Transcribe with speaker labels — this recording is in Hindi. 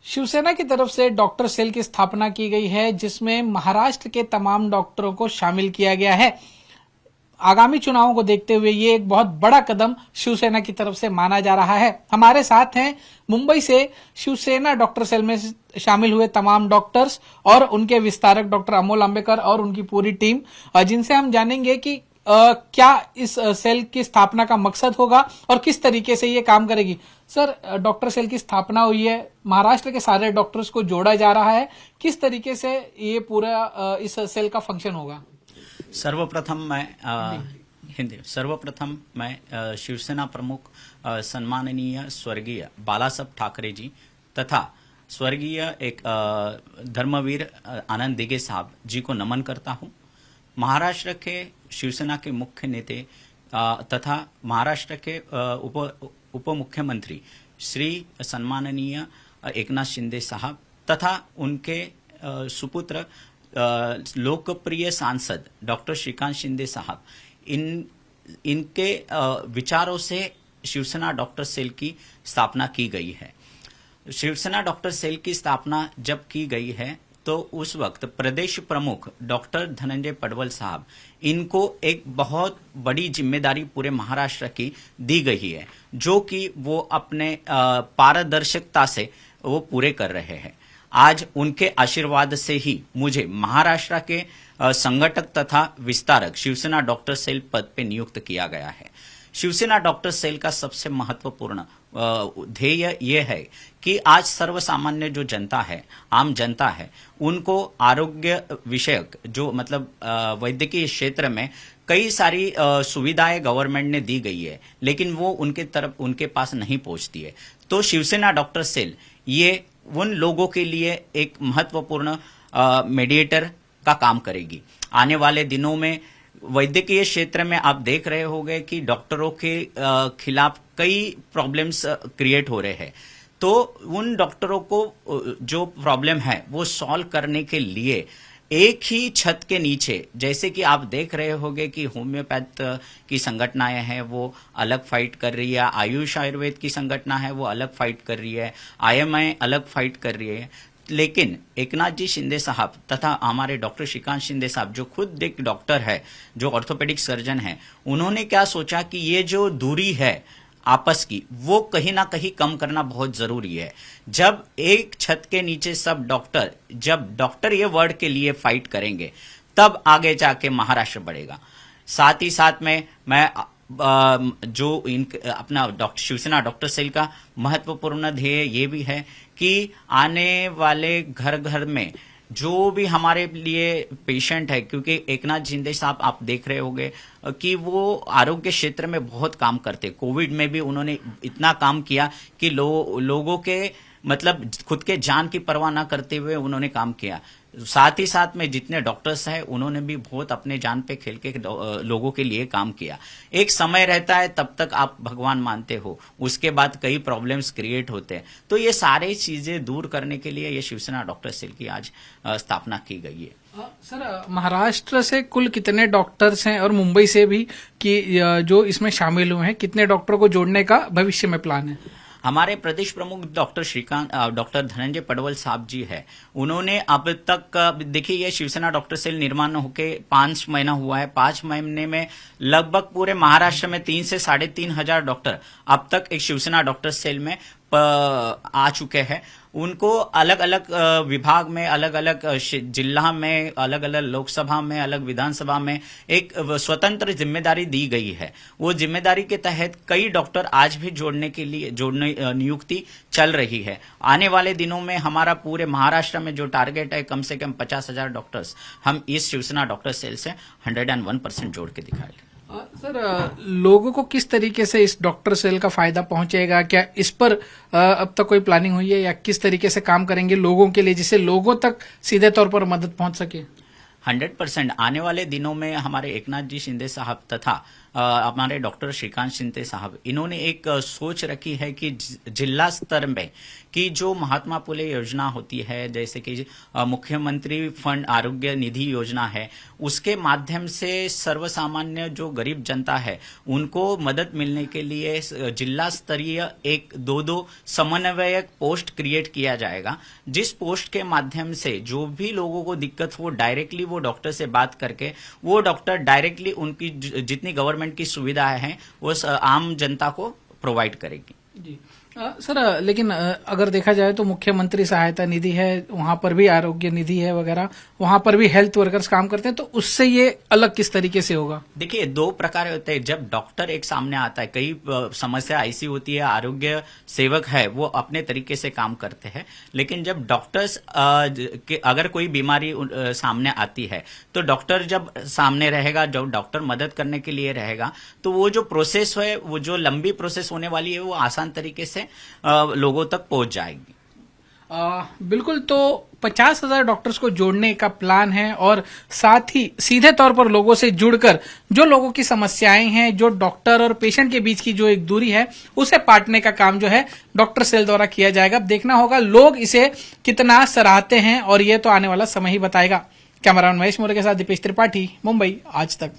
Speaker 1: शिवसेना की तरफ से डॉक्टर सेल की स्थापना की गई है, जिसमें महाराष्ट्र के तमाम डॉक्टरों को शामिल किया गया है। आगामी चुनावों को देखते हुए ये एक बहुत बड़ा कदम शिवसेना की तरफ से माना जा रहा है। हमारे साथ हैं मुंबई से शिवसेना डॉक्टर सेल में शामिल हुए तमाम डॉक्टर्स और उनके विस्तारक डॉक्टर अमोल आंबेकर और उनकी पूरी टीम, जिनसे हम जानेंगे कि क्या इस सेल की स्थापना का मकसद होगा और किस तरीके से ये काम करेगी। सर, डॉक्टर सेल की स्थापना हुई है, महाराष्ट्र के सारे डॉक्टर्स को जोड़ा जा रहा है, किस तरीके से ये पूरा इस सेल का फंक्शन होगा?
Speaker 2: सर्वप्रथम मैं शिवसेना प्रमुख सम्माननीय स्वर्गीय बालासाहेब ठाकरे जी तथा स्वर्गीय एक धर्मवीर आनंद दिघे साहब जी को नमन करता हूं। महाराष्ट्र के शिवसेना के मुख्य नेता तथा महाराष्ट्र के उप मुख्यमंत्री श्री सम्माननीय एकनाथ शिंदे साहब तथा उनके सुपुत्र लोकप्रिय सांसद डॉक्टर श्रीकांत शिंदे साहब, इनके विचारों से शिवसेना डॉक्टर सेल की स्थापना की गई है। शिवसेना डॉक्टर सेल की स्थापना जब की गई है तो उस वक्त प्रदेश प्रमुख डॉक्टर धनंजय पडवल साहब, इनको एक बहुत बड़ी जिम्मेदारी पूरे महाराष्ट्र की दी गई है, जो कि वो अपने पारदर्शिता से वो पूरे कर रहे हैं। आज उनके आशीर्वाद से ही मुझे महाराष्ट्र के संगठक तथा विस्तारक शिवसेना डॉक्टर सेल पद पे नियुक्त किया गया है। शिवसेना डॉक्टर सेल का सबसे महत्वपूर्ण ध्येय यह है कि आज सर्वसामान्य जो जनता है, आम जनता है, उनको आरोग्य विषयक जो मतलब वैद्यकीय क्षेत्र में कई सारी सुविधाएं गवर्नमेंट ने दी गई है, लेकिन वो उनके पास नहीं पहुंचती है। तो शिवसेना डॉक्टर सेल ये उन लोगों के लिए एक महत्वपूर्ण मीडिएटर का काम करेगी। आने वाले दिनों में वैद्यकीय क्षेत्र में आप देख रहे होंगे कि डॉक्टरों के खिलाफ कई प्रॉब्लम्स क्रिएट हो रहे हैं, तो उन डॉक्टरों को जो प्रॉब्लम है वो सॉल्व करने के लिए एक ही छत के नीचे, जैसे कि आप देख रहे होंगे कि होम्योपैथ की संगठनाएं हैं वो अलग फाइट कर रही है, आयुष आयुर्वेद की संगठना है वो अलग फाइट कर रही है, IMI अलग फाइट कर रही है, लेकिन एकनाथ जी शिंदे साहब तथा हमारे डॉक्टर श्रीकांत शिंदे साहब जो खुद एक डॉक्टर है, जो ऑर्थोपेडिक सर्जन है, उन्होंने क्या सोचा कि ये जो दूरी है आपस की, वो कहीं ना कहीं कम करना बहुत जरूरी है। जब एक छत के नीचे सब डॉक्टर, जब डॉक्टर ये वर्ड के लिए फाइट करेंगे, तब आगे जाके महाराष्ट्र बढ़ेगा। साथ ही साथ में मैं जो अपना शिवसेना डॉक्टर सेल का महत्वपूर्ण ध्येय ये भी है कि आने वाले घर घर में जो भी हमारे लिए पेशेंट है, क्योंकि एकनाथ शिंदे साहब आप देख रहे होंगे कि वो आरोग्य क्षेत्र में बहुत काम करते, कोविड में भी उन्होंने इतना काम किया कि लोगों के मतलब खुद के जान की परवाह ना करते हुए उन्होंने काम किया। साथ ही साथ में जितने डॉक्टर्स हैं उन्होंने भी बहुत अपने जान पे खेल के लोगों के लिए काम किया। एक समय रहता है तब तक आप भगवान मानते हो, उसके बाद कई प्रॉब्लम्स क्रिएट होते हैं, तो ये सारी चीजें दूर करने के लिए ये शिवसेना डॉक्टर सेल की आज स्थापना की गई है।
Speaker 1: सर, महाराष्ट्र से कुल कितने डॉक्टर्स हैं और मुंबई से भी कि जो इसमें शामिल हुए हैं, कितने डॉक्टरों को जोड़ने का भविष्य में प्लान है?
Speaker 2: हमारे प्रदेश प्रमुख डॉक्टर धनंजय पडवल साहब जी है, उन्होंने अब तक देखिए ये शिवसेना डॉक्टर सेल निर्माण होके 5 महीना हुआ है। 5 महीने में लगभग पूरे महाराष्ट्र में 3 से 3,500 डॉक्टर अब तक एक शिवसेना डॉक्टर सेल में आ चुके हैं। उनको अलग अलग विभाग में, अलग अलग जिला में, अलग अलग लोकसभा में, अलग विधानसभा में एक स्वतंत्र जिम्मेदारी दी गई है। वो जिम्मेदारी के तहत कई डॉक्टर आज भी जोड़ने नियुक्ति चल रही है। आने वाले दिनों में हमारा पूरे महाराष्ट्र में जो टारगेट है, कम से कम 50,000 डॉक्टर्स हम इस शिवसेना डॉक्टर सेल से 101% जोड़ के दिखाएंगे।
Speaker 1: सर, लोगों को किस तरीके से इस डॉक्टर सेल का फायदा पहुंचेगा? क्या इस पर अब तक कोई प्लानिंग हुई है या किस तरीके से काम करेंगे लोगों के लिए, जिससे लोगों तक सीधे तौर पर मदद पहुंच सके?
Speaker 2: 100% आने वाले दिनों में हमारे एकनाथ जी शिंदे साहब तथा हमारे डॉक्टर श्रीकांत शिंदे साहब, इन्होंने एक सोच रखी है कि जिला स्तर में कि जो महात्मा फुले योजना होती है, जैसे कि मुख्यमंत्री फंड आरोग्य निधि योजना है, उसके माध्यम से सर्वसामान्य जो गरीब जनता है उनको मदद मिलने के लिए जिला स्तरीय एक दो समन्वयक पोस्ट क्रिएट किया जाएगा, जिस पोस्ट के माध्यम से जो भी लोगों को दिक्कत हो डायरेक्टली वो डॉक्टर से बात करके वो डॉक्टर डायरेक्टली उनकी जितनी गवर्नमेंट की सुविधाएं हैं वो आम जनता को प्रोवाइड करेगी।
Speaker 1: जी सर, लेकिन अगर देखा जाए तो मुख्यमंत्री सहायता निधि है, वहां पर भी आरोग्य निधि है वगैरह, वहां पर भी हेल्थ वर्कर्स काम करते हैं, तो उससे ये अलग किस तरीके से होगा?
Speaker 2: देखिए, दो प्रकार होते हैं। जब डॉक्टर एक सामने आता है, कई समस्या ऐसी होती है, आरोग्य सेवक है वो अपने तरीके से काम करते हैं, लेकिन जब डॉक्टर्स अगर कोई बीमारी सामने आती है तो डॉक्टर जब सामने रहेगा, जब डॉक्टर मदद करने के लिए रहेगा, तो वो जो प्रोसेस है, वो जो लंबी प्रोसेस होने वाली है, वो आसान तरीके से लोगों तक पहुंच जाएगी।
Speaker 1: बिल्कुल। तो 50,000 डॉक्टर्स को जोड़ने का प्लान है और साथ ही सीधे तौर पर लोगों से जुड़कर जो लोगों की समस्याएं हैं, जो डॉक्टर और पेशेंट के बीच की जो एक दूरी है, उसे पाटने का काम जो है डॉक्टर सेल द्वारा किया जाएगा। अब देखना होगा लोग इसे कितना सराहते हैं और ये तो आने वाला समय ही बताएगा। कैमरामैन महेश मोरे के साथ दीपेश त्रिपाठी, मुंबई आज तक।